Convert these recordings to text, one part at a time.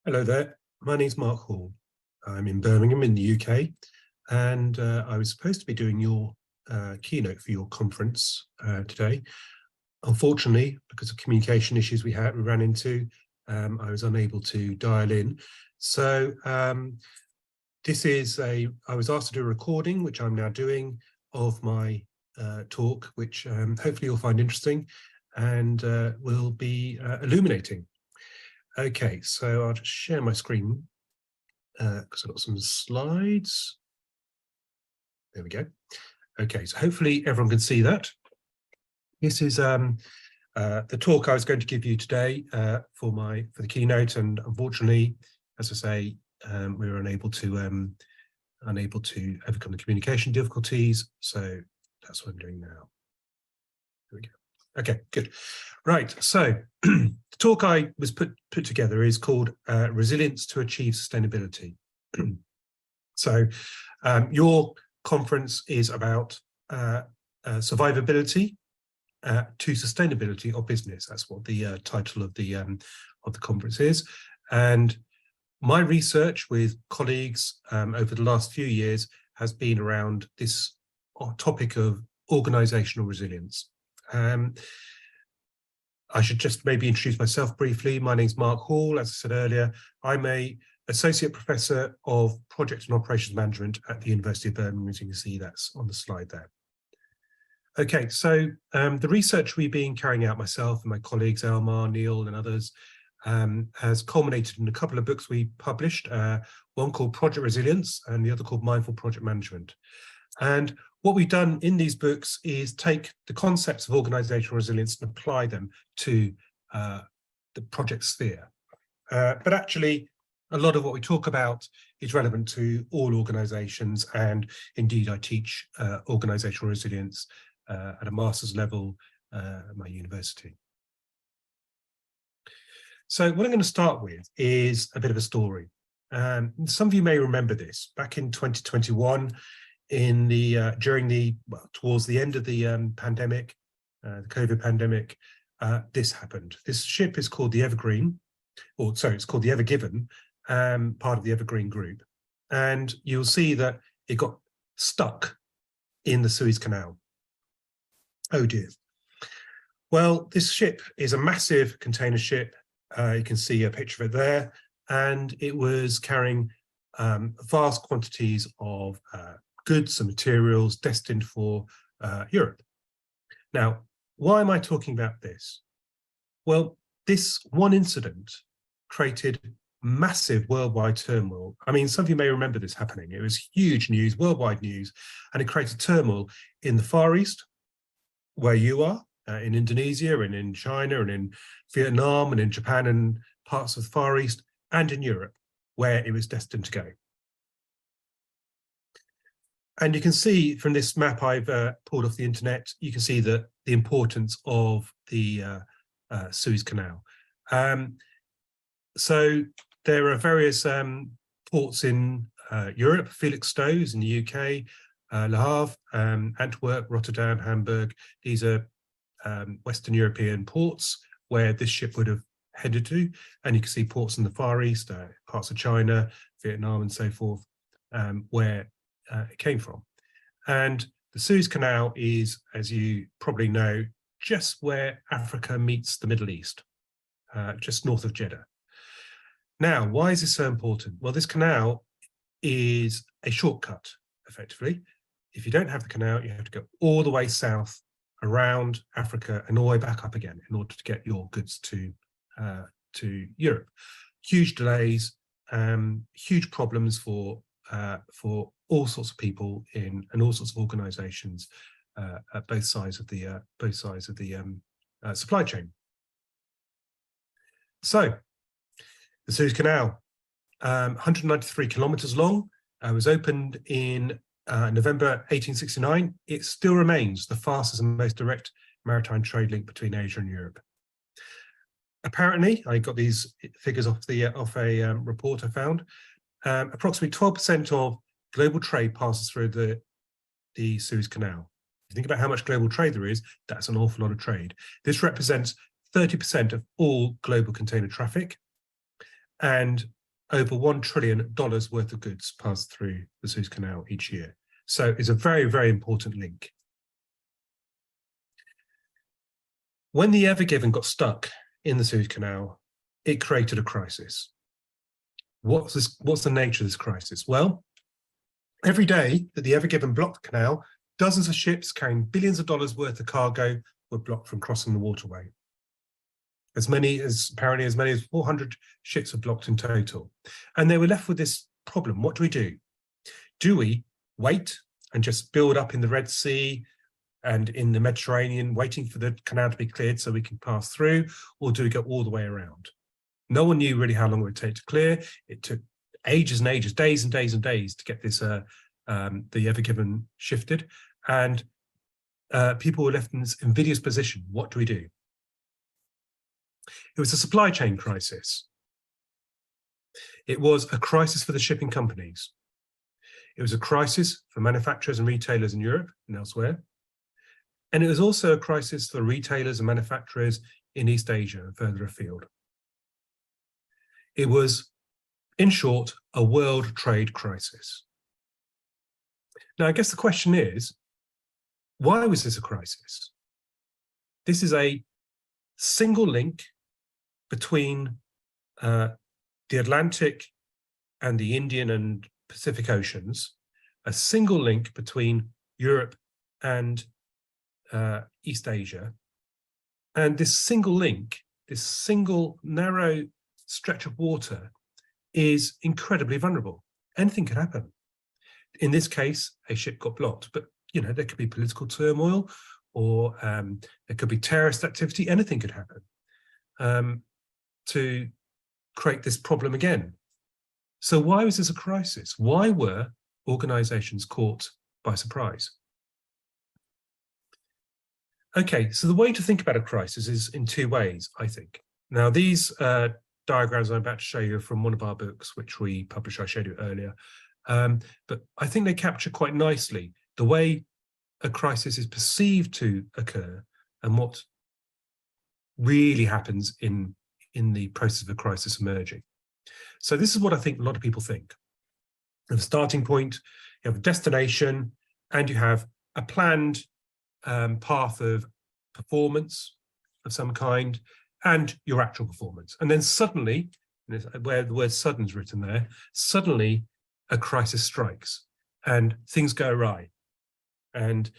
Hello there, my name's Mark Hall. I'm in Birmingham in the UK, and I was supposed to be doing your keynote for your conference today. Unfortunately, because of communication issues we ran into, I was unable to dial in. So I was asked to do a recording, which I'm now doing, of my talk, which hopefully you'll find interesting and will be illuminating. Okay, so I'll just share my screen because I've got some slides. There we go. Okay, so hopefully everyone can see that. This is the talk I was going to give you today for the keynote, and unfortunately, as I say, we were unable to overcome the communication difficulties. So that's what I'm doing now. There we go. Okay, good. Right, so the talk I was put together is called Resilience to Achieve Sustainability. So your conference is about survivability to sustainability of business. That's what the title of the conference is. And my research with colleagues over the last few years has been around this topic of organizational resilience. I should just maybe introduce myself briefly. My name's Mark Hall. As I said earlier, I'm an Associate Professor of Project and Operations Management at the University of Birmingham, as you can see that's on the slide there. Okay, so the research we've been carrying out, myself and my colleagues, Elmar, Neil and others, has culminated in a couple of books we published, one called Project Resilience and the other called Mindful Project Management. And what we've done in these books is take the concepts of organizational resilience and apply them to the project sphere. But actually, a lot of what we talk about is relevant to all organizations, and indeed I teach organizational resilience at a master's level at my university. So what I'm going to start with is a bit of a story. Some of you may remember this. Back in 2021, towards the end of the pandemic, the COVID pandemic, this happened. This ship is called the Evergreen, or sorry, it's called the Ever Given, part of the Evergreen group. And you'll see that it got stuck in the Suez Canal. Oh dear. Well, this ship is a massive container ship. You can see a picture of it there. And it was carrying vast quantities of goods and materials destined for Europe. Now, why am I talking about this? Well, this one incident created massive worldwide turmoil. I mean, some of you may remember this happening. It was huge news, worldwide news, and it created turmoil in the Far East, where you are, in Indonesia and in China and in Vietnam and in Japan and parts of the Far East, and in Europe, where it was destined to go. And you can see from this map I've pulled off the internet, you can see the importance of the Suez Canal. So there are various ports in Europe, Felixstowe in the UK, Le Havre, Antwerp, Rotterdam, Hamburg. These are Western European ports where this ship would have headed to. And you can see ports in the Far East, parts of China, Vietnam and so forth, where it came from. And the Suez Canal is, as you probably know, just where Africa meets the Middle East, just north of Jeddah. Now, why is this so important? Well, this canal is a shortcut, effectively. If you don't have the canal, you have to go all the way south around Africa and all the way back up again in order to get your goods to Europe. Huge delays, huge problems for all sorts of people and all sorts of organizations at both sides of the supply chain. So the Suez Canal, 193 kilometers long, was opened in November 1869. It still remains the fastest and most direct maritime trade link between Asia and Europe. Apparently, I got these figures off a report I found. Approximately 12% of global trade passes through the Suez Canal. If you think about how much global trade there is, that's an awful lot of trade. This represents 30% of all global container traffic, and over $1 trillion worth of goods pass through the Suez Canal each year. So it's a very, very important link. When the Ever Given got stuck in the Suez Canal, it created a crisis. What's the nature of this crisis? Well, every day that the Ever Given blocked the canal, dozens of ships carrying billions of dollars worth of cargo were blocked from crossing the waterway. Apparently as many as 400 ships were blocked in total. And they were left with this problem. What do we do? Do we wait and just build up in the Red Sea and in the Mediterranean, waiting for the canal to be cleared so we can pass through, or do we go all the way around? No one knew really how long it would take to clear. It took ages and ages, days and days and days to get this the Ever Given shifted, and people were left in this invidious position. What do we do? It was a supply chain crisis. It was a crisis for the shipping companies. It was a crisis for manufacturers and retailers in Europe and elsewhere. And it was also a crisis for retailers and manufacturers in East Asia and further afield. It was, in short, a world trade crisis. Now, I guess the question is, why was this a crisis? This is a single link between the Atlantic and the Indian and Pacific Oceans, a single link between Europe and East Asia. And this single link, this single narrow stretch of water is incredibly vulnerable. Anything could happen. In this case, a ship got blocked, but there could be political turmoil, or there could be terrorist activity. Anything could happen to create this problem again. So why was this a crisis? Why were organizations caught by surprise? Okay, so the way to think about a crisis is in two ways, I think. Now, these diagrams I'm about to show you are from one of our books, which we published, I showed you earlier. But I think they capture quite nicely the way a crisis is perceived to occur and what really happens in the process of a crisis emerging. So this is what I think a lot of people think. You have a starting point, you have a destination, and you have a planned path of performance of some kind, and your actual performance. And then suddenly, where the word sudden is written there, suddenly a crisis strikes and things go awry. And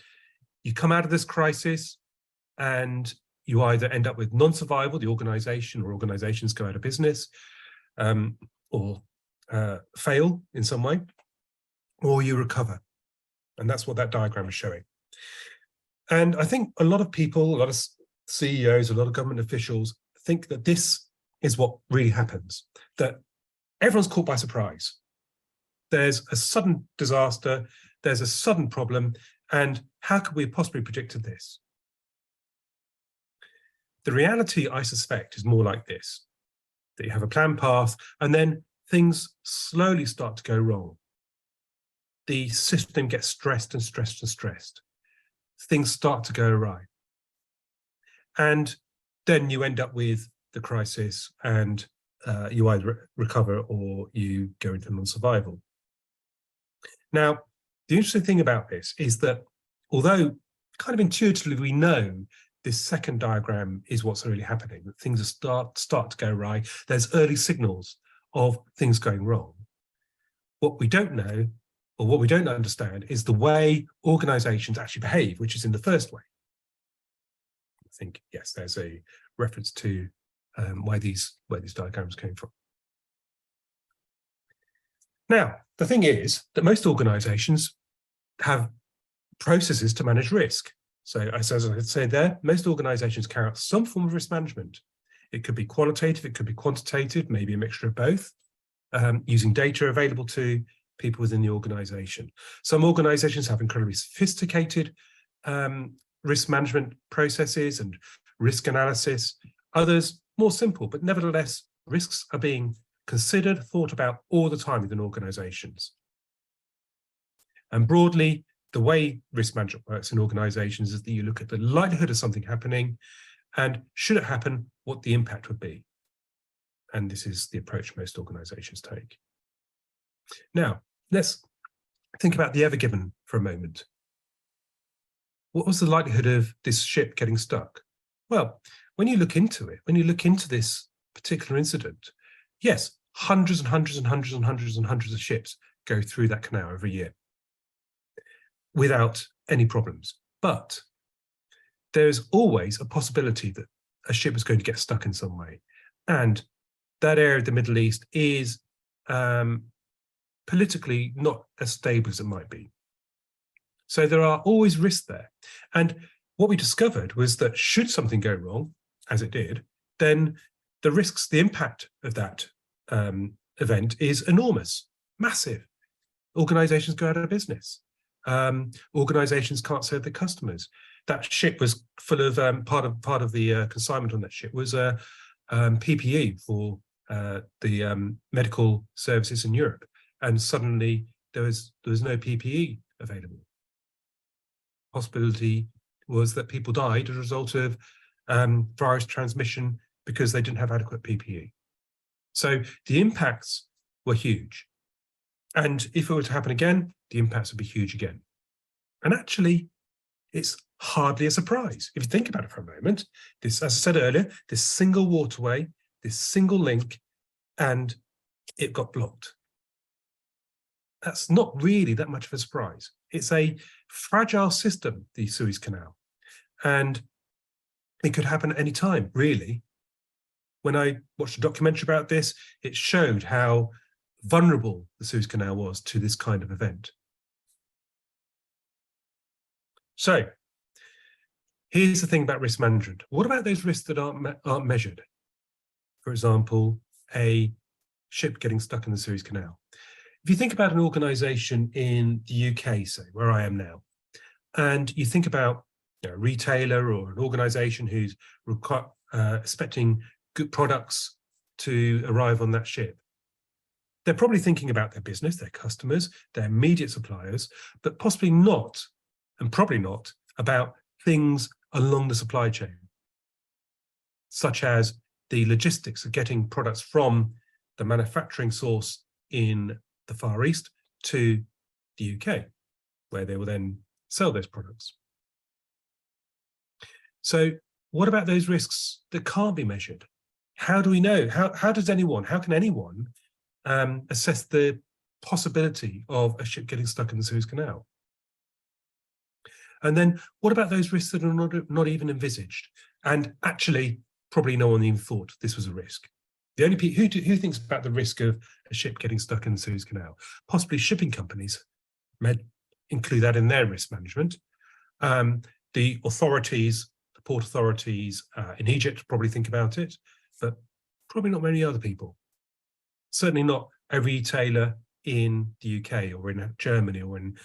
you come out of this crisis and you either end up with non-survival, the organization or organizations go out of business, or fail in some way, or you recover. And that's what that diagram is showing. And I think a lot of people, a lot of CEOs, a lot of government officials think that this is what really happens, that everyone's caught by surprise. There's a sudden disaster, there's a sudden problem, and how could we have possibly predicted this? The reality, I suspect, is more like this, that you have a planned path and then things slowly start to go wrong. The system gets stressed and stressed and stressed. Things start to go awry. And then you end up with the crisis and you either recover or you go into non-survival. Now, the interesting thing about this is that although kind of intuitively we know this second diagram is what's really happening, that things start to go awry, there's early signals of things going wrong. What we don't know, or what we don't understand, is the way organizations actually behave, which is in the first way. I think, yes, there's a reference to where these diagrams came from. Now, the thing is that most organizations have processes to manage risk. So as I said there, most organizations carry out some form of risk management. It could be qualitative, it could be quantitative, maybe a mixture of both, using data available to people within the organization. Some organizations have incredibly sophisticated risk management processes and risk analysis. Others more simple, but nevertheless, risks are being considered, thought about all the time within organizations. And broadly, the way risk management works in organizations is that you look at the likelihood of something happening and should it happen, what the impact would be. And this is the approach most organizations take. Now, let's think about the Ever Given for a moment. What was the likelihood of this ship getting stuck? Well, when you look into it, when you look into this particular incident, yes, hundreds and hundreds and hundreds and hundreds and hundreds of ships go through that canal every year without any problems. But there's always a possibility that a ship is going to get stuck in some way. And that area of the Middle East is politically not as stable as it might be. So there are always risks there. And what we discovered was that should something go wrong, as it did, then the risks, the impact of that event is enormous, massive. Organizations go out of business. Organizations can't serve their customers. That ship was full of part of the consignment on that ship was PPE for the medical services in Europe, and suddenly there was no PPE available. Possibility was that people died as a result of virus transmission because they didn't have adequate PPE. So the impacts were huge. And if it were to happen again, the impacts would be huge again. And actually, it's hardly a surprise. If you think about it for a moment, this, as I said earlier, this single waterway, this single link, and it got blocked. That's not really that much of a surprise. It's a fragile system, the Suez Canal, and it could happen at any time, really. When I watched a documentary about this, it showed how vulnerable the Suez Canal was to this kind of event. So here's the thing about risk management. What about those risks that aren't measured? For example, a ship getting stuck in the Suez Canal. If you think about an organization in the UK, say, where I am now, and you think about a retailer or an organization who's expecting good products to arrive on that ship, they're probably thinking about their business, their customers, their immediate suppliers, but possibly not, and probably not, about things along the supply chain, such as the logistics of getting products from the manufacturing source in the Far East to the UK, where they will then sell those products. So what about those risks that can't be measured? How do we know? How can anyone assess the possibility of a ship getting stuck in the Suez Canal? And then what about those risks that are not even envisaged? And actually, probably no one even thought this was a risk. The only people who thinks about the risk of a ship getting stuck in the Suez Canal? Possibly shipping companies may include that in their risk management. The authorities, the port authorities in Egypt probably think about it, but probably not many other people. Certainly not a retailer in the UK or in Germany or in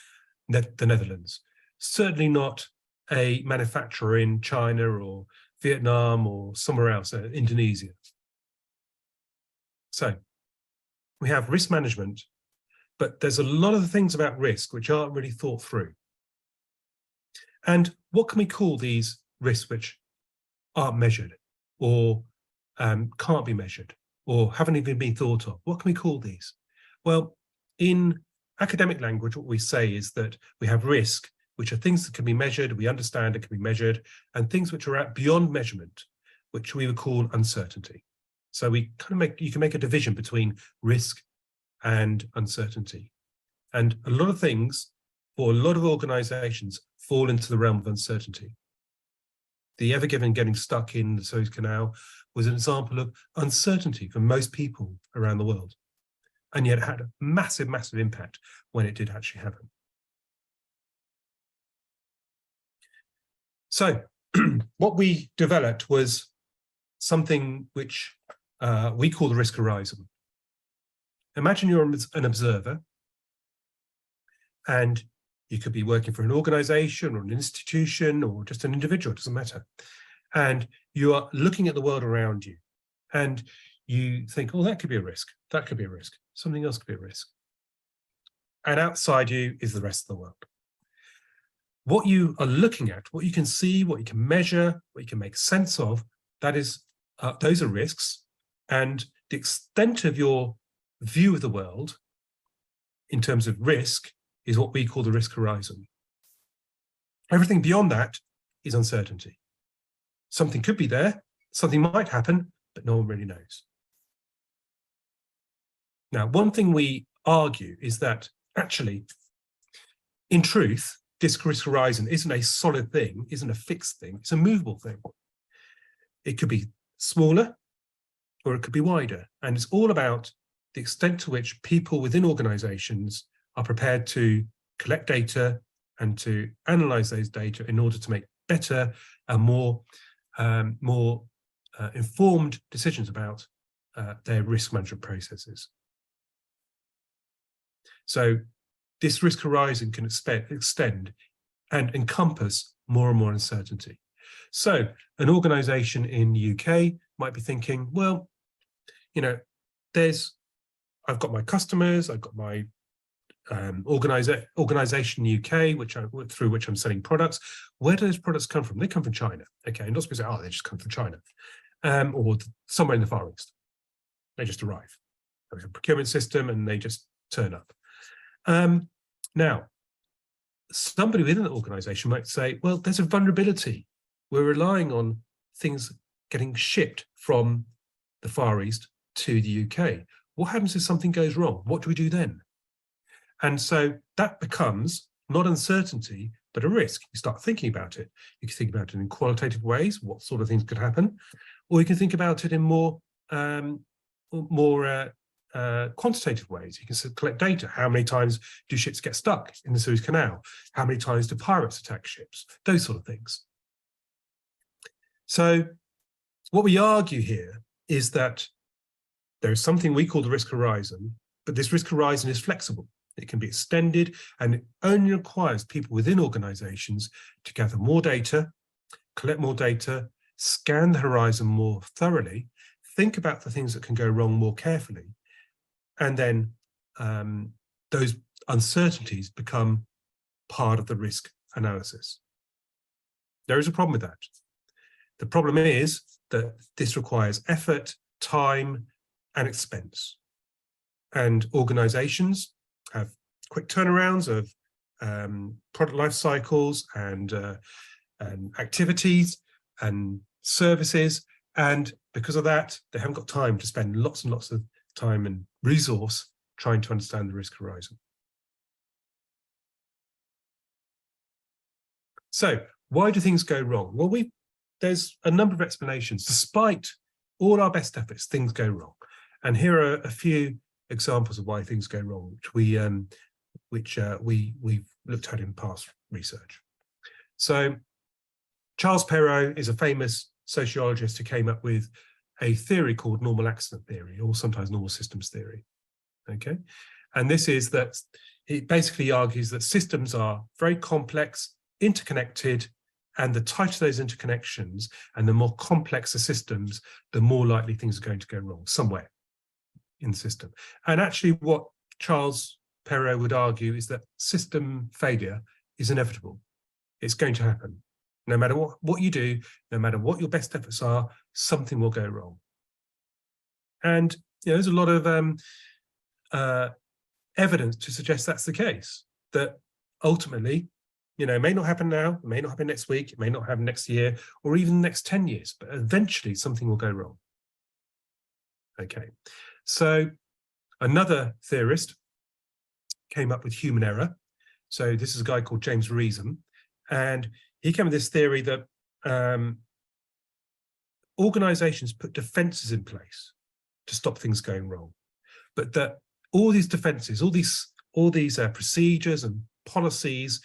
the Netherlands. Certainly not a manufacturer in China or Vietnam or somewhere else, Indonesia. So we have risk management, but there's a lot of things about risk which aren't really thought through. And what can we call these risks which aren't measured or can't be measured or haven't even been thought of? What can we call these? Well, in academic language, what we say is that we have risk, which are things that can be measured, we understand it can be measured, and things which are out beyond measurement, which we would call uncertainty. So we you can make a division between risk and uncertainty. And a lot of things for a lot of organizations fall into the realm of uncertainty. The Ever Given getting stuck in the Suez Canal was an example of uncertainty for most people around the world. And yet it had a massive, massive impact when it did actually happen. So what we developed was something which we call the risk horizon. Imagine you're an observer, and you could be working for an organization or an institution or just an individual, it doesn't matter. And you are looking at the world around you, and you think, oh, that could be a risk, that could be a risk, something else could be a risk. And outside you is the rest of the world. What you are looking at, what you can see, what you can measure, what you can make sense of, that is, those are risks. And the extent of your view of the world in terms of risk is what we call the risk horizon. Everything beyond that is uncertainty. Something could be there, something might happen, but no one really knows. Now, one thing we argue is that actually, in truth, this risk horizon isn't a solid thing, isn't a fixed thing, it's a movable thing. It could be smaller or it could be wider. And it's all about the extent to which people within organizations are prepared to collect data and to analyze those data in order to make better and more informed decisions about their risk management processes. So this risk horizon can extend and encompass more and more uncertainty. So an organization in the UK might be thinking, well, you know, I've got my customers, I've got my organization UK, through which I'm selling products. Where do those products come from? They come from China. Okay, and not supposed to say, oh, they just come from China, or somewhere in the Far East. They just arrive. There's a procurement system, and they just turn up. Now, somebody within the organization might say, well, there's a vulnerability. We're relying on things getting shipped from the Far East to the UK. What happens if something goes wrong? What do we do then? And so that becomes not uncertainty, but a risk. You start thinking about it. You can think about it in qualitative ways, what sort of things could happen, or you can think about it in more quantitative ways. You can collect data. How many times do ships get stuck in the Suez Canal? How many times do pirates attack ships? Those sort of things. So what we argue here is that there is something we call the risk horizon, but this risk horizon is flexible. It can be extended, and it only requires people within organizations to gather more data, collect more data, scan the horizon more thoroughly, think about the things that can go wrong more carefully, and then those uncertainties become part of the risk analysis. There is a problem with that. The problem is that this requires effort, time, and expense. And organizations have quick turnarounds of product life cycles and activities and services. And because of that, they haven't got time to spend lots and lots of time and resource trying to understand the risk horizon. So why do things go wrong? Well, there's a number of explanations. Despite all our best efforts, things go wrong. And here are a few examples of why things go wrong, which we've looked at in past research. So Charles Perrow is a famous sociologist who came up with a theory called normal accident theory, or sometimes normal systems theory. Okay, and this is that it basically argues that systems are very complex, interconnected, and the tighter those interconnections and the more complex the systems, the more likely things are going to go wrong somewhere in the system. And actually what Charles Perrow would argue is that system failure is inevitable. It's going to happen. No matter what you do, no matter what your best efforts are, something will go wrong. And there's a lot of evidence to suggest that's the case, that ultimately, it may not happen now, it may not happen next week, it may not happen next year, or even the next 10 years, but eventually something will go wrong. Okay, so another theorist came up with human error. So this is a guy called James Reason, and he came with this theory that organizations put defenses in place to stop things going wrong, but that all these defenses, all these procedures and policies,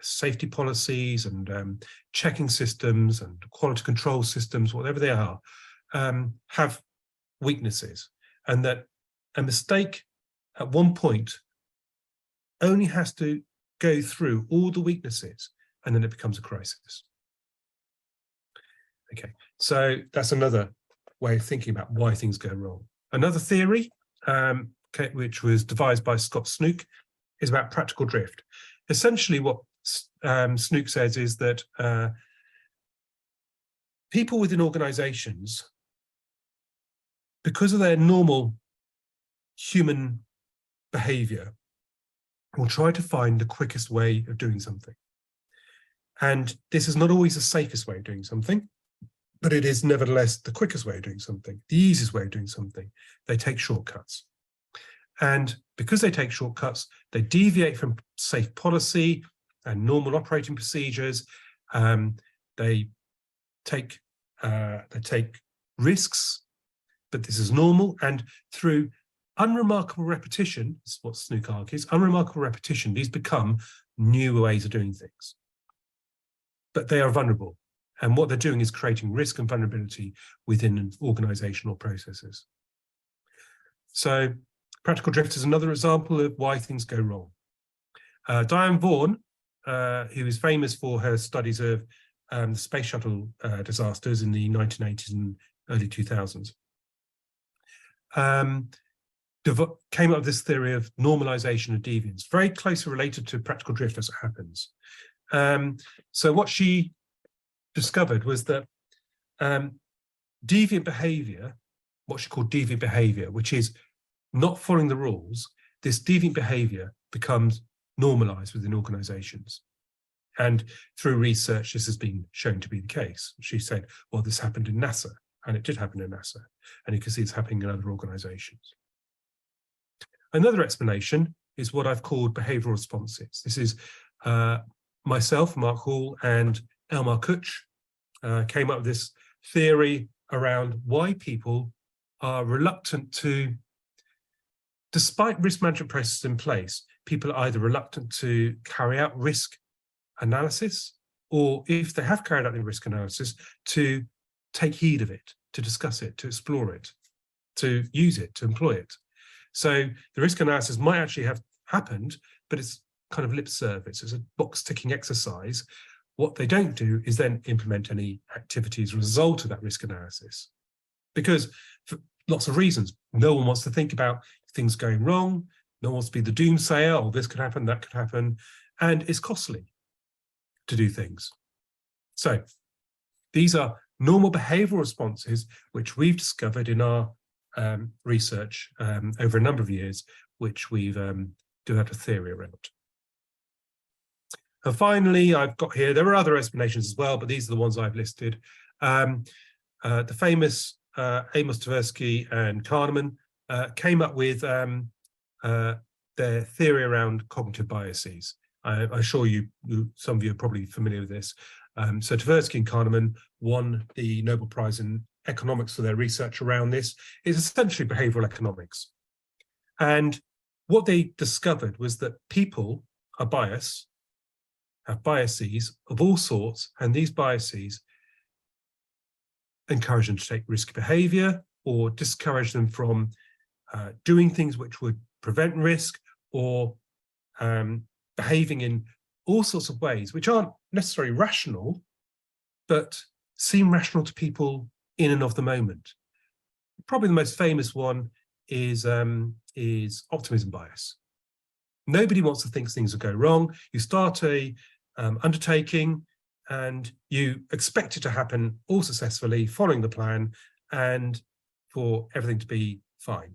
safety policies and checking systems and quality control systems, whatever they are, have weaknesses, and that a mistake at one point only has to go through all the weaknesses, and then it becomes a crisis. Okay, so that's another way of thinking about why things go wrong. Another theory, which was devised by Scott Snook, is about practical drift. Essentially what Snook says is that people within organizations because of their normal human behavior, will try to find the quickest way of doing something. And this is not always the safest way of doing something, but it is nevertheless the quickest way of doing something, the easiest way of doing something. They take shortcuts. And because they take shortcuts, they deviate from safe policy and normal operating procedures. They take risks, but this is normal. And through unremarkable repetition, this is what Snook argues, unremarkable repetition, these become new ways of doing things. But they are vulnerable. And what they're doing is creating risk and vulnerability within organizational processes. So practical drift is another example of why things go wrong. Diane Vaughan, who is famous for her studies of the space shuttle disasters in the 1980s and early 2000s, came up with this theory of normalization of deviance, very closely related to practical drift as it happens. So what she discovered was that deviant behavior, what she called deviant behavior, which is not following the rules, this deviant behavior becomes normalized within organizations. And through research, this has been shown to be the case. She said, well, this happened in NASA, and it did happen in NASA, and you can see it's happening in other organizations. Another explanation is what I've called behavioral responses. This is myself, Mark Hall, and Elmar Kutsch came up with this theory around why people are reluctant to, despite risk management processes in place, people are either reluctant to carry out risk analysis, or if they have carried out the risk analysis, to take heed of it, to discuss it, to explore it, to use it, to employ it. So the risk analysis might actually have happened, but it's kind of lip service. It's a box ticking exercise. What they don't do is then implement any activities as a result of that risk analysis. Because for lots of reasons, no one wants to think about things going wrong. No one wants to be the doomsayer, or this could happen, that could happen. And it's costly to do things. So these are normal behavioral responses, which we've discovered in our research over a number of years, which we've developed a theory around. And finally, I've got here, there are other explanations as well, but these are the ones I've listed. The famous Amos Tversky and Kahneman came up with their theory around cognitive biases. I'm sure some of you are probably familiar with this. So Tversky and Kahneman won the Nobel Prize in economics for their research around this. It's essentially behavioral economics. And what they discovered was that people are biased, have biases of all sorts, and these biases encourage them to take risky behavior or discourage them from doing things which would prevent risk, or behaving in all sorts of ways which aren't necessarily rational, but seem rational to people in and of the moment. Probably the most famous one is optimism bias. Nobody wants to think things will go wrong. You start a undertaking and you expect it to happen all successfully, following the plan, and for everything to be fine.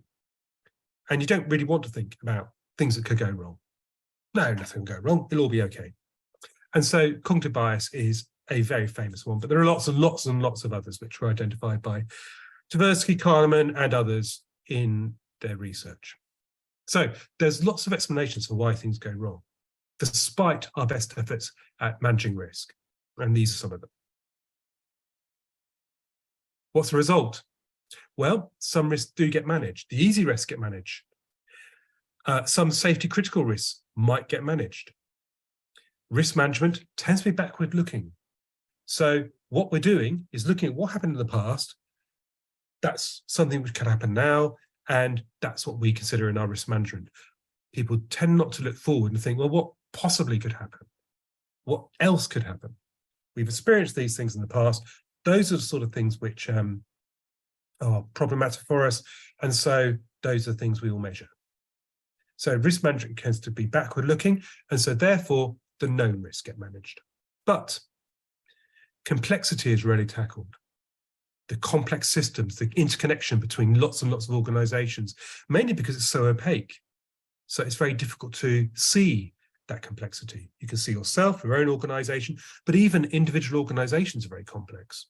And you don't really want to think about things that could go wrong. No, nothing will go wrong. It'll all be okay. And so cognitive bias is a very famous one, but there are lots and lots and lots of others which were identified by Tversky, Kahneman, and others in their research. So there's lots of explanations for why things go wrong, despite our best efforts at managing risk. And these are some of them. What's the result? Well, some risks do get managed. The easy risks get managed. Some safety critical risks might get managed. Risk management tends to be backward looking. So what we're doing is looking at what happened in the past. That's something which can happen now, and that's what we consider in our risk management. People tend not to look forward and think, well, what possibly could happen? What else could happen? We've experienced these things in the past. Those are the sort of things which are problematic for us, and so those are things we will measure. So risk management tends to be backward looking, and so therefore the known risks get managed. But complexity is rarely tackled. the complex systems, the interconnection between lots and lots of organizations, mainly because it's so opaque. So it's very difficult to see that complexity. You can see yourself, your own organization, but even individual organizations are very complex.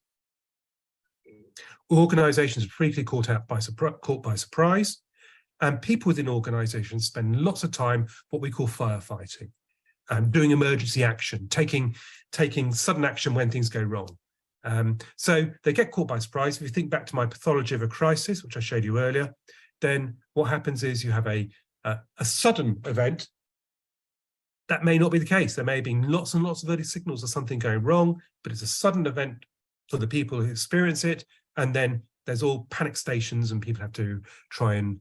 Organizations are frequently caught by surprise, and people within organizations spend lots of time what we call firefighting, doing emergency action, taking sudden action when things go wrong. So they get caught by surprise. If you think back to my pathology of a crisis, which I showed you earlier, then what happens is you have a sudden event. That may not be the case. There may have been lots and lots of early signals of something going wrong, but it's a sudden event for the people who experience it. And then there's all panic stations, and people have to try and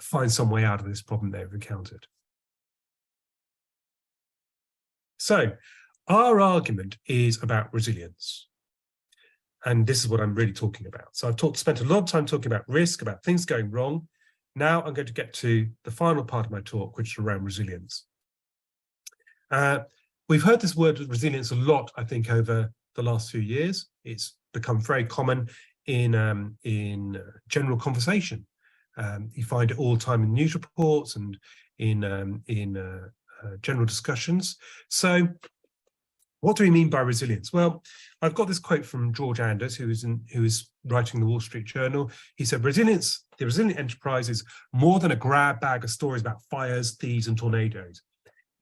find some way out of this problem they've encountered. So our argument is about resilience. And this is what I'm really talking about. So I've spent a lot of time talking about risk, about things going wrong. Now I'm going to get to the final part of my talk, which is around resilience. We've heard this word resilience a lot, I think, over the last few years. It's become very common in general conversation. You find it all the time in news reports and in general discussions. So what do we mean by resilience? Well, I've got this quote from George Anders, who is writing the Wall Street Journal. He said, the resilient enterprise is more than a grab bag of stories about fires, thieves, and tornadoes.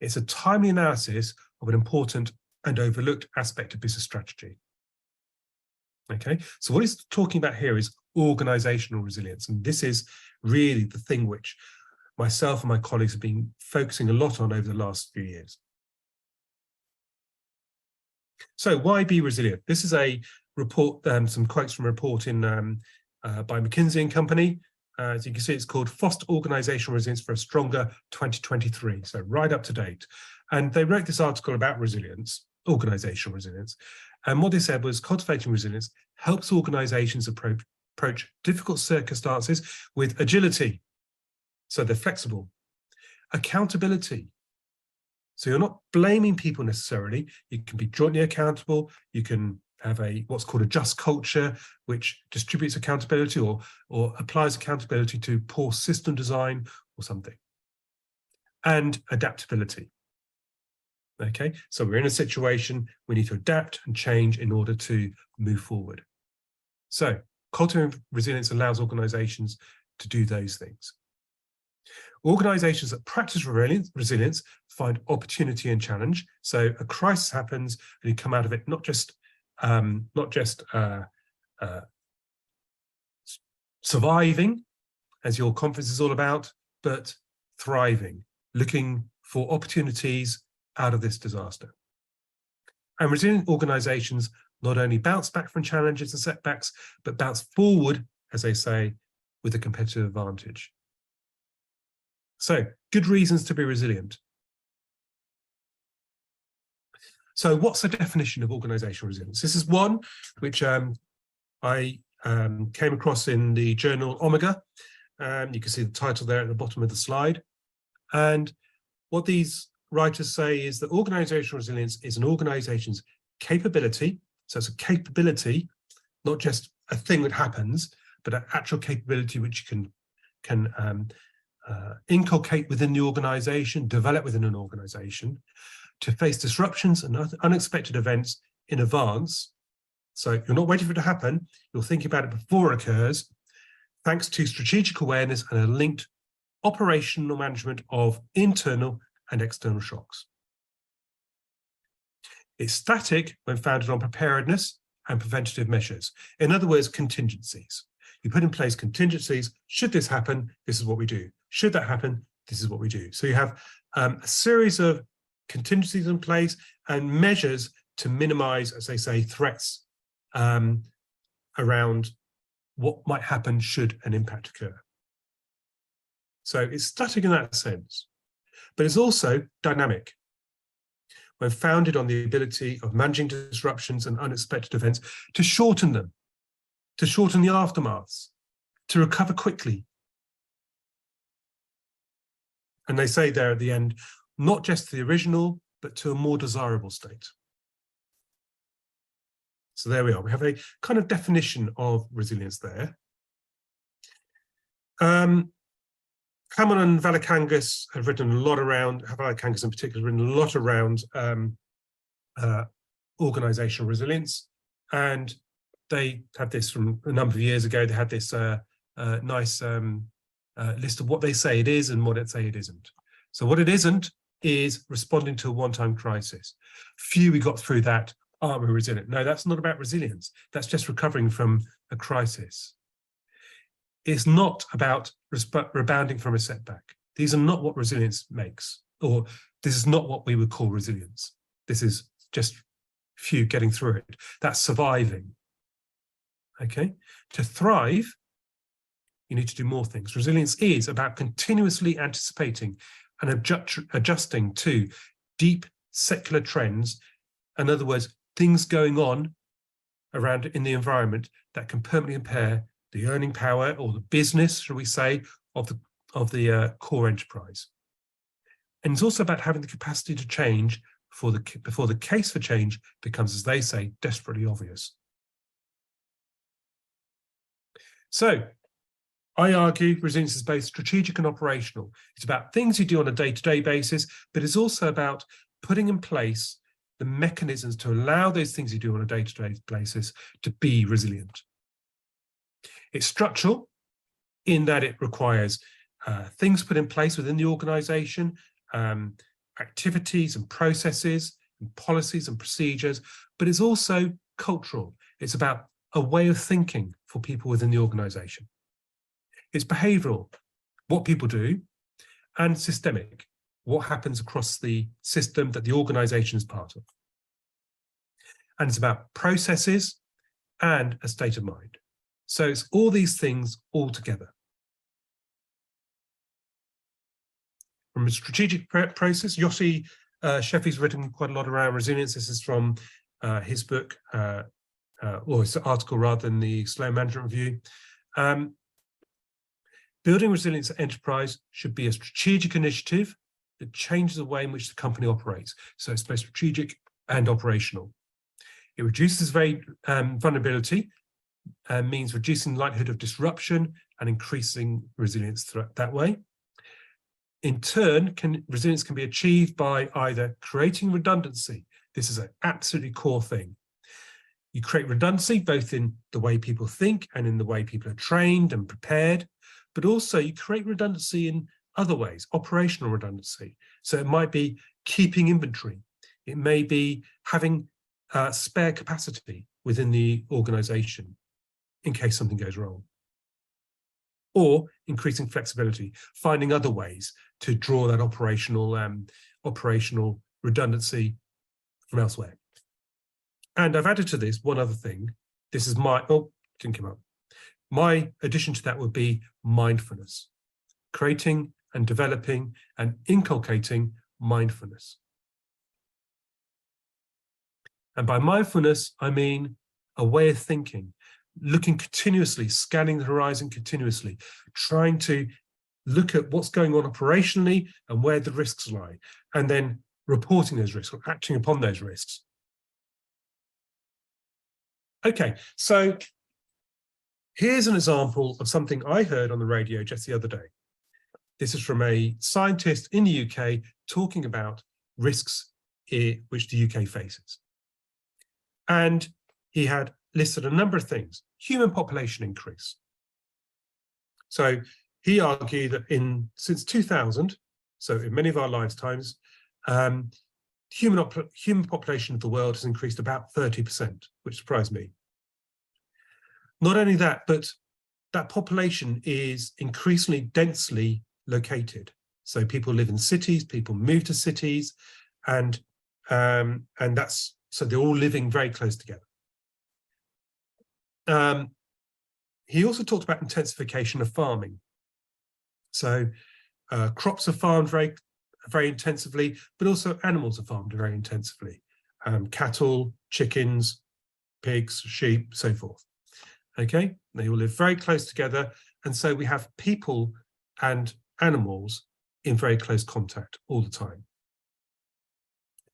It's a timely analysis of an important and overlooked aspect of business strategy. Okay, so what he's talking about here is organizational resilience. And this is really the thing which myself and my colleagues have been focusing a lot on over the last few years. So why be resilient? This is a report, some quotes from a report by McKinsey & Company. As you can see, it's called Foster Organizational Resilience for a Stronger 2023, so right up to date. And they wrote this article about resilience, organizational resilience. And what they said was cultivating resilience helps organizations approach difficult circumstances with agility, so they're flexible. Accountability, so you're not blaming people necessarily. You can be jointly accountable. You can have what's called a just culture, which distributes accountability or applies accountability to poor system design or something. And adaptability. Okay, so we're in a situation, we need to adapt and change in order to move forward. So cultivating resilience allows organizations to do those things. Organizations that practice resilience find opportunity and challenge. So a crisis happens and you come out of it not just surviving, as your conference is all about, but thriving, looking for opportunities out of this disaster. And resilient organizations not only bounce back from challenges and setbacks, but bounce forward, as they say, with a competitive advantage. So, good reasons to be resilient. So what's the definition of organizational resilience? This is one which I came across in the journal Omega. You can see the title there at the bottom of the slide. And what these writers say is that organizational resilience is an organization's capability. So it's a capability, not just a thing that happens, but an actual capability which you can inculcate within the organization, develop within an organization, to face disruptions and unexpected events in advance. So you're not waiting for it to happen, you're thinking about it before it occurs, thanks to strategic awareness and a linked operational management of internal and external shocks. It's static when founded on preparedness and preventative measures. In other words, contingencies. You put in place contingencies. Should this happen, this is what we do. Should that happen, this is what we do. So you have a series of contingencies in place and measures to minimize, as they say, threats around what might happen should an impact occur. So it's static in that sense, but it's also dynamic when founded on the ability of managing disruptions and unexpected events to shorten them, to shorten the aftermaths, to recover quickly. And they say there at the end, not just the original, but to a more desirable state. So there we are. We have a kind of definition of resilience there. Hammond and Valikangas have written a lot around, Valikangas in particular, written a lot around organizational resilience. And they had this from a number of years ago. They had this nice list of what they say it is and what they say it isn't. So what it isn't is responding to a one-time crisis. Phew, we got through that. Aren't we resilient? No, that's not about resilience. That's just recovering from a crisis. It's not about rebounding from a setback. These are not what resilience makes, or this is not what we would call resilience. This is just phew, getting through it. That's surviving. Okay? To thrive, you need to do more things. Resilience is about continuously anticipating and adjusting to deep secular trends. In other words, things going on around in the environment that can permanently impair the earning power or the business, shall we say, of the core enterprise. And it's also about having the capacity to change before the case for change becomes, as they say, desperately obvious. So I argue resilience is both strategic and operational. It's about things you do on a day-to-day basis, but it's also about putting in place the mechanisms to allow those things you do on a day-to-day basis to be resilient. It's structural in that it requires things put in place within the organization, activities and processes and policies and procedures, but it's also cultural. It's about a way of thinking for people within the organization. It's behavioral, what people do, and systemic, what happens across the system that the organization is part of. And it's about processes and a state of mind. So it's all these things all together. From a strategic process, Yossi Sheffy's written quite a lot around resilience. This is from his book, or his article rather than the Slow Management Review. Building resilience at enterprise should be a strategic initiative that changes the way in which the company operates. So it's both strategic and operational. It reduces vulnerability and means reducing the likelihood of disruption and increasing resilience that way. In turn, resilience can be achieved by either creating redundancy. This is an absolutely core thing. You create redundancy both in the way people think and in the way people are trained and prepared, but also you create redundancy in other ways, operational redundancy. So it might be keeping inventory. It may be having spare capacity within the organization in case something goes wrong. Or increasing flexibility, finding other ways to draw that operational redundancy from elsewhere. And I've added to this one other thing. This is didn't come up. My addition to that would be mindfulness, creating and developing and inculcating mindfulness. And by mindfulness, I mean a way of thinking, looking continuously, scanning the horizon continuously, trying to look at what's going on operationally and where the risks lie, and then reporting those risks or acting upon those risks. Okay, so here's an example of something I heard on the radio just the other day. This is from a scientist in the UK talking about risks which the UK faces. And he had listed a number of things. Human population increase. So he argued that since 2000, so in many of our lifetimes, human population of the world has increased about 30%, which surprised me. Not only that, but that population is increasingly densely located. So people live in cities, people move to cities, and so they're all living very close together. He also talked about intensification of farming. So crops are farmed very, very intensively, but also animals are farmed very intensively. Cattle, chickens, pigs, sheep, so forth. Okay, they all live very close together. And so we have people and animals in very close contact all the time.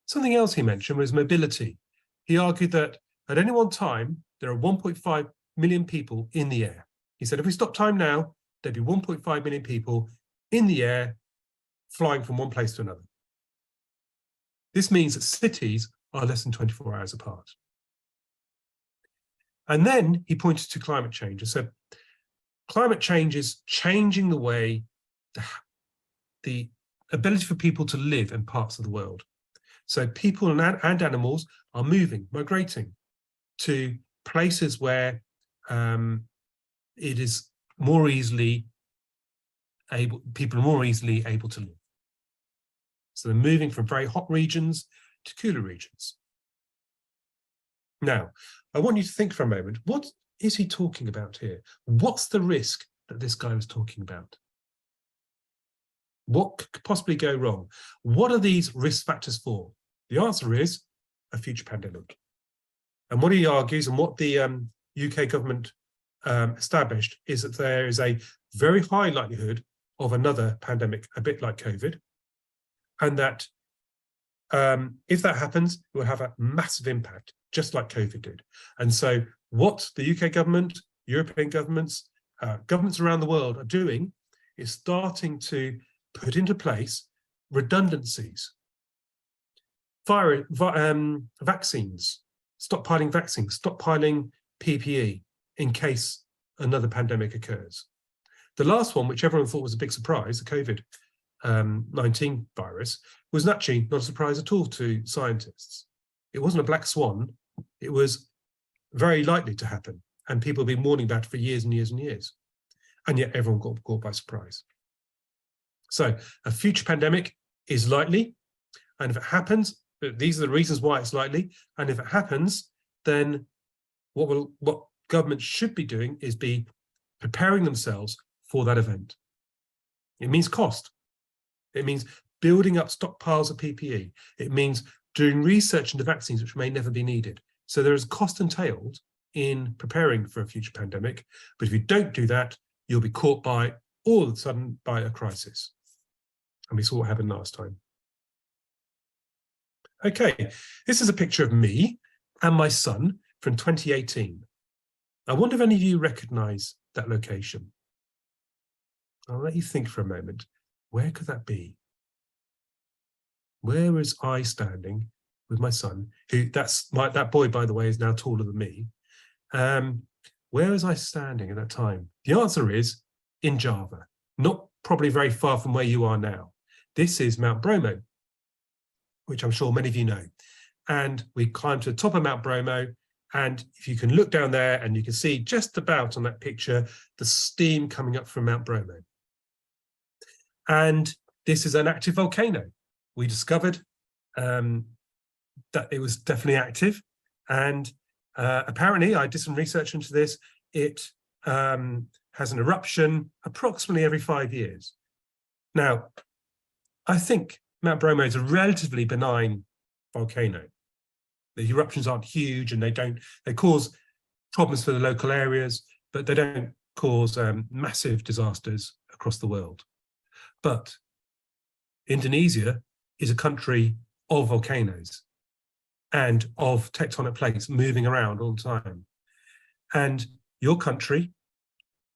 Something else he mentioned was mobility. He argued that at any one time, there are 1.5 million people in the air. He said, if we stop time now, there'd be 1.5 million people in the air flying from one place to another. This means that cities are less than 24 hours apart. And then he pointed to climate change and said, climate change is changing the way the ability for people to live in parts of the world. So people and animals are moving, migrating to places where it is more easily people are more easily able to live. So they're moving from very hot regions to cooler regions. Now, I want you to think for a moment, what is he talking about here? What's the risk that this guy was talking about? What could possibly go wrong? What are these risk factors for? The answer is a future pandemic. And what he argues and what the UK government established is that there is a very high likelihood of another pandemic, a bit like COVID, and that if that happens, it will have a massive impact, just like COVID did. And so what the UK government, European governments, governments around the world are doing is starting to put into place redundancies, vaccines, stockpiling PPE in case another pandemic occurs. The last one, which everyone thought was a big surprise, the COVID-19 virus, was actually not a surprise at all to scientists. It wasn't a black swan. It was very likely to happen, and people have been warning about it for years and years and years. And yet everyone got caught by surprise. So a future pandemic is likely, and if it happens, these are the reasons why it's likely, and if it happens, then what governments should be doing is be preparing themselves for that event. It means cost. It means building up stockpiles of PPE. It means doing research into vaccines which may never be needed. So there is cost entailed in preparing for a future pandemic, but if you don't do that, you'll be caught by all of a sudden by a crisis. And we saw what happened last time. Okay, this is a picture of me and my son from 2018. I wonder if any of you recognize that location. I'll let you think for a moment. Where could that be? Where was I standing with my son, who that boy, by the way, is now taller than me. Where was I standing at that time? The answer is in Java, not probably very far from where you are now. This is Mount Bromo, which I'm sure many of you know. And we climbed to the top of Mount Bromo, and if you can look down there and you can see just about on that picture, the steam coming up from Mount Bromo. And this is an active volcano. We discovered that it was definitely active. And apparently, I did some research into this, it has an eruption approximately every 5 years. Now, I think Mount Bromo is a relatively benign volcano. The eruptions aren't huge and they cause problems for the local areas, but they don't cause massive disasters across the world. But Indonesia is a country of volcanoes and of tectonic plates moving around all the time. And your country,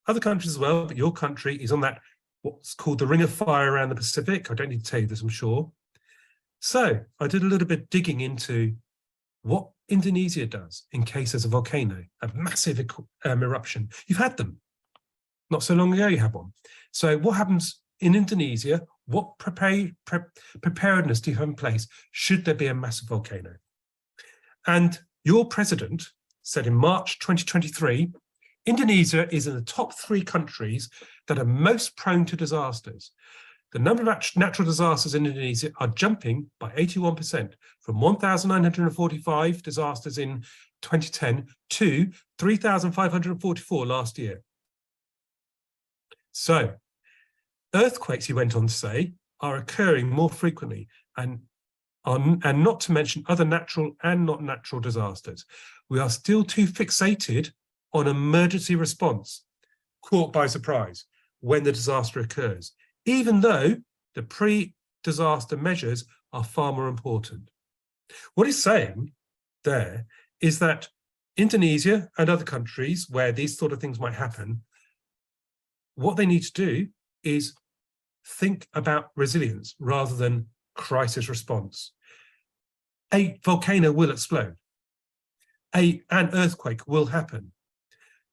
other countries as well, but your country is on that, what's called the Ring of Fire around the Pacific. I don't need to tell you this, I'm sure. So I did a little bit of digging into what Indonesia does in case there's a volcano, a massive eruption. You've had them. Not so long ago you had one. So what happens in Indonesia? What preparedness do you have in place should there be a massive volcano? And your president said in March 2023, Indonesia is in the top 3 countries that are most prone to disasters. The number of natural disasters in Indonesia are jumping by 81%, from 1,945 disasters in 2010 to 3,544 last year. So, earthquakes, he went on to say, are occurring more frequently, and not to mention other natural and not natural disasters. We are still too fixated on emergency response, caught by surprise when the disaster occurs, even though the pre-disaster measures are far more important. What he's saying there is that Indonesia and other countries where these sort of things might happen, what they need to do is think about resilience rather than crisis response. A volcano will explode. An earthquake will happen.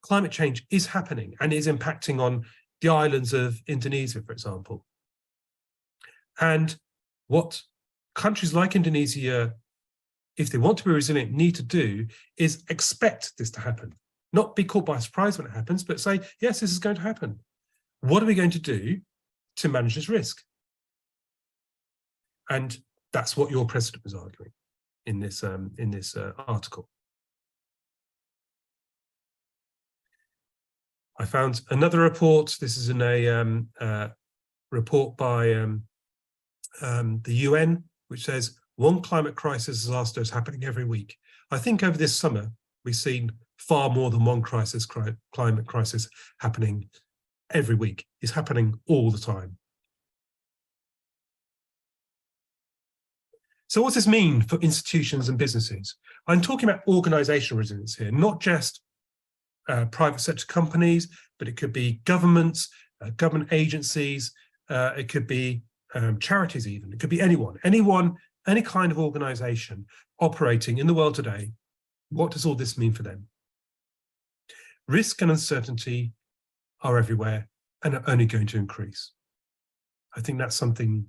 Climate change is happening and is impacting on the islands of Indonesia, for example. And what countries like Indonesia, if they want to be resilient, need to do is expect this to happen. Not be caught by surprise when it happens, but say, yes, this is going to happen. What are we going to do to manage this risk? And that's what your president was arguing in this article. I found another report. This is in a report by the UN, which says one climate crisis disaster is happening every week. I think over this summer, we've seen far more than one climate crisis happening every week. It's happening all the time. So what does this mean for institutions and businesses? I'm talking about organizational resilience here, not just private sector companies, but it could be governments, government agencies, it could be charities even, it could be anyone, any kind of organization operating in the world today. What does all this mean for them? Risk and uncertainty are everywhere and are only going to increase. I think that's something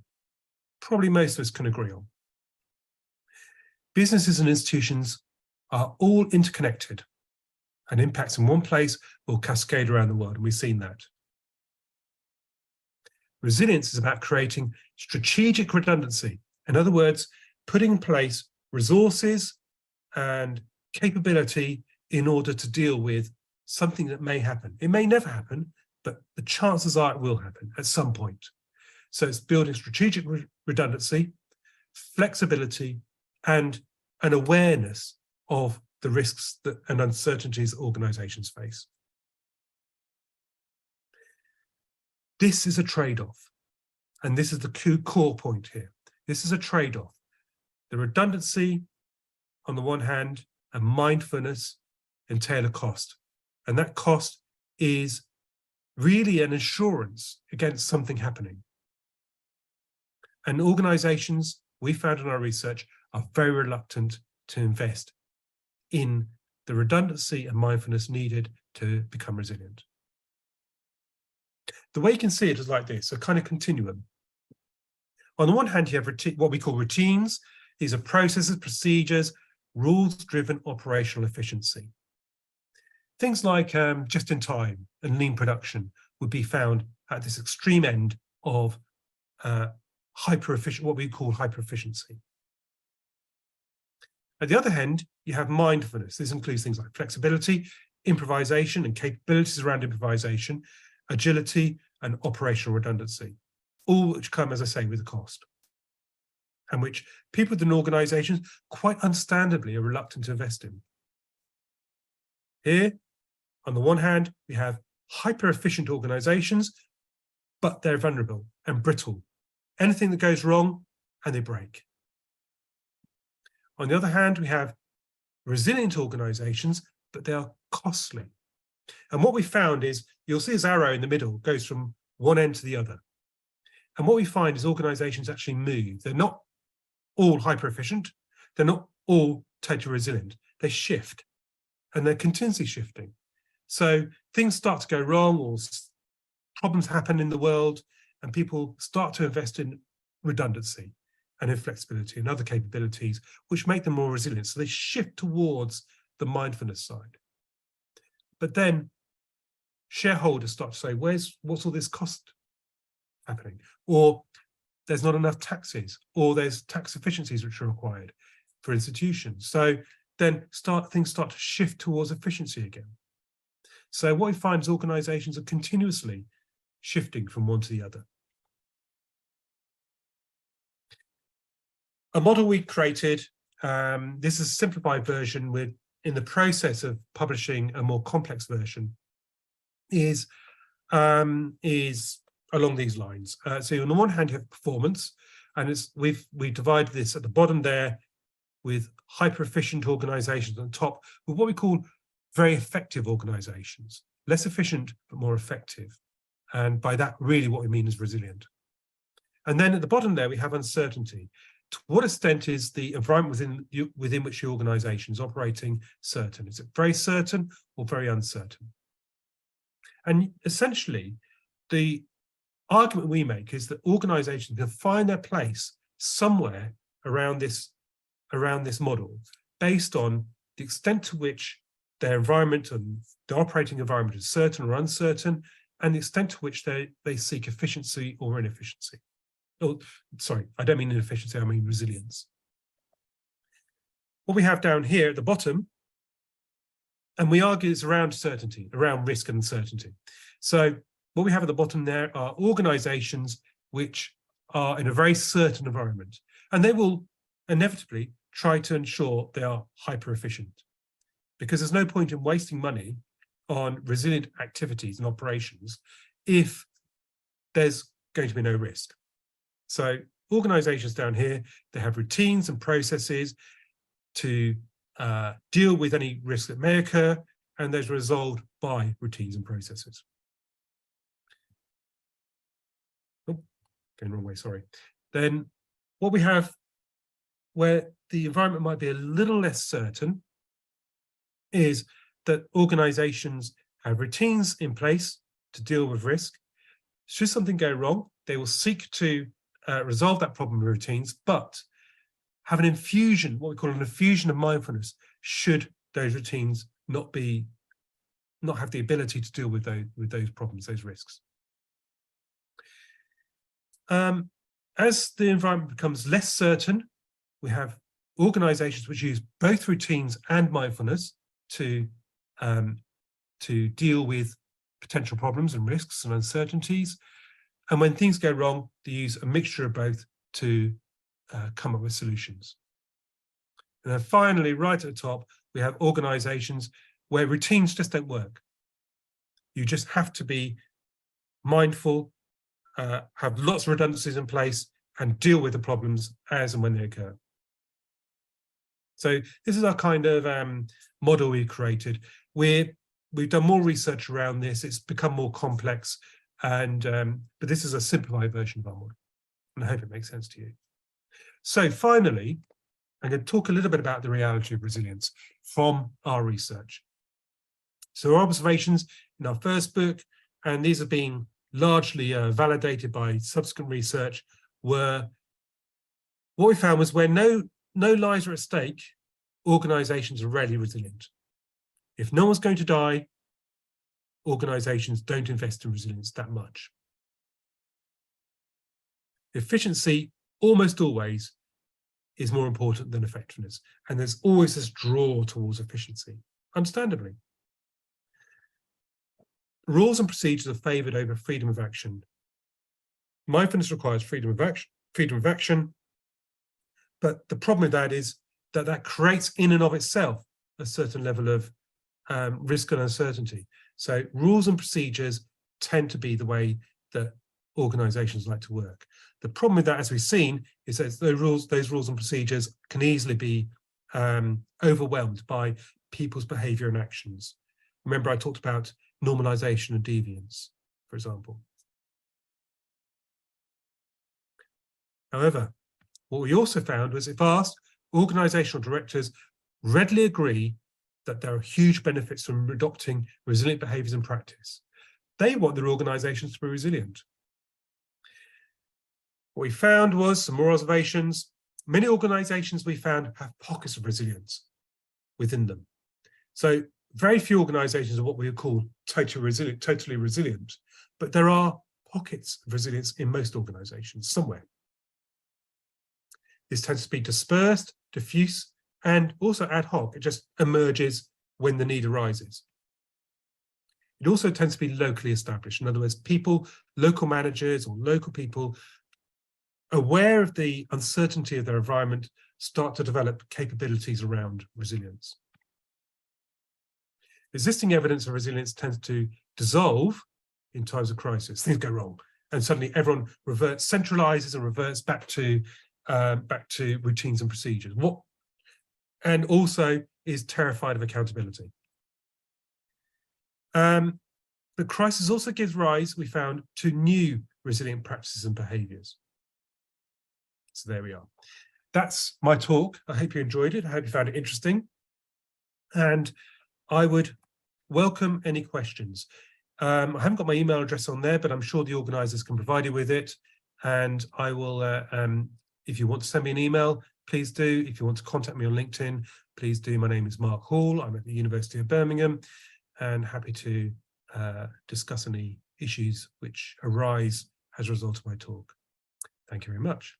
probably most of us can agree on. Businesses and institutions are all interconnected, and impacts in one place will cascade around the world, and we've seen that. Resilience is about creating strategic redundancy. In other words, putting in place resources and capability in order to deal with something that may happen. It may never happen, but the chances are it will happen at some point. So it's building strategic redundancy, flexibility, and an awareness of the risks and uncertainties that organizations face. This is a trade-off, and this is the core point here. This is a trade-off. The redundancy, on the one hand, and mindfulness entail a cost, and that cost is really an insurance against something happening. And organizations, we found in our research, are very reluctant to invest in the redundancy and mindfulness needed to become resilient. The way you can see it is like this, a kind of continuum. On the one hand, you have what we call routines. These are processes, procedures, rules-driven operational efficiency. Things like just-in-time and lean production would be found at this extreme end of what we call hyper-efficiency. At the other hand, you have mindfulness. This includes things like flexibility, improvisation, and capabilities around improvisation, agility, and operational redundancy, all which come, as I say, with a cost, and which people within organizations quite understandably are reluctant to invest in. Here, on the one hand, we have hyper-efficient organizations, but they're vulnerable and brittle. Anything that goes wrong, and they break. On the other hand, we have resilient organizations, but they are costly. And what we found is, you'll see this arrow in the middle goes from one end to the other. And what we find is organizations actually move. They're not all hyper-efficient. They're not all totally resilient. They shift, and they're continuously shifting. So things start to go wrong, or problems happen in the world, and people start to invest in redundancy and in flexibility and other capabilities, which make them more resilient. So they shift towards the mindfulness side. But then shareholders start to say, what's all this cost happening? Or there's not enough taxes, or there's tax efficiencies which are required for institutions. So then things start to shift towards efficiency again. So what we find is organizations are continuously shifting from one to the other. A model we created, this is a simplified version. We're in the process of publishing a more complex version, is along these lines. So on the one hand, you have performance, and we divided this at the bottom there. with hyper-efficient organizations on top, with what we call very effective organizations. Less efficient, but more effective. And by that, really what we mean is resilient. And then at the bottom there, we have uncertainty. To what extent is the environment within which the organization is operating certain? Is it very certain or very uncertain? And essentially, the argument we make is that organizations can find their place somewhere around this model based on the extent to which their environment and the operating environment is certain or uncertain, and the extent to which they seek efficiency or inefficiency. Oh, sorry, I don't mean inefficiency, I mean resilience. What we have down here at the bottom, and we argue is around certainty, around risk and uncertainty. So what we have at the bottom there are organizations which are in a very certain environment, and they will inevitably try to ensure they are hyper efficient, because there's no point in wasting money on resilient activities and operations if there's going to be no risk. So organizations down here, they have routines and processes to deal with any risk that may occur, and those are resolved by routines and processes. Oh, going the wrong way, sorry. Then what we have where the environment might be a little less certain is that organizations have routines in place to deal with risk. Should something go wrong, they will seek to resolve that problem with routines, but have an infusion, what we call an infusion of mindfulness, should those routines not have the ability to deal with those problems, those risks. As the environment becomes less certain, we have organizations which use both routines and mindfulness to deal with potential problems and risks and uncertainties. And when things go wrong, they use a mixture of both to come up with solutions. And then finally, right at the top, we have organizations where routines just don't work. You just have to be mindful, have lots of redundancies in place, and deal with the problems as and when they occur. So this is our kind of model we created. We've done more research around this. It's become more complex, and but this is a simplified version of our model, and I hope it makes sense to you. So finally, I'm going to talk a little bit about the reality of resilience from our research. So our observations in our first book, and these are being largely validated by subsequent research, were what we found was where no lives are at stake, organizations are rarely resilient. If no one's going to die, organizations don't invest in resilience that much. Efficiency almost always is more important than effectiveness, and there's always this draw towards efficiency, understandably. Rules and procedures are favored over freedom of action. Mindfulness requires freedom of action, but the problem with that is that that creates in and of itself a certain level of risk and uncertainty. So rules and procedures tend to be the way that organizations like to work. The problem with that, as we've seen, is that those rules and procedures can easily be overwhelmed by people's behavior and actions. Remember, I talked about normalization and deviance, for example. However, what we also found was if asked, organizational directors readily agree that there are huge benefits from adopting resilient behaviors in practice. They want their organizations to be resilient. What we found was some more observations. Many organizations we found have pockets of resilience within them. So very few organizations are what we would call totally resilient, but there are pockets of resilience in most organizations somewhere. This tends to be dispersed, diffuse, and also ad hoc. It just emerges when the need arises. It also tends to be locally established. In other words, people, local managers or local people aware of the uncertainty of their environment start to develop capabilities around resilience. Existing evidence of resilience tends to dissolve in times of crisis. Things go wrong, and suddenly everyone centralizes and reverts back to routines and procedures. and also is terrified of accountability. The crisis also gives rise, we found, to new resilient practices and behaviours. So there we are. That's my talk. I hope you enjoyed it. I hope you found it interesting. And I would welcome any questions. I haven't got my email address on there, but I'm sure the organisers can provide you with it. And I will, if you want to send me an email, please do. If you want to contact me on LinkedIn, please do. My name is Mark Hall. I'm at the University of Birmingham, and happy to discuss any issues which arise as a result of my talk. Thank you very much.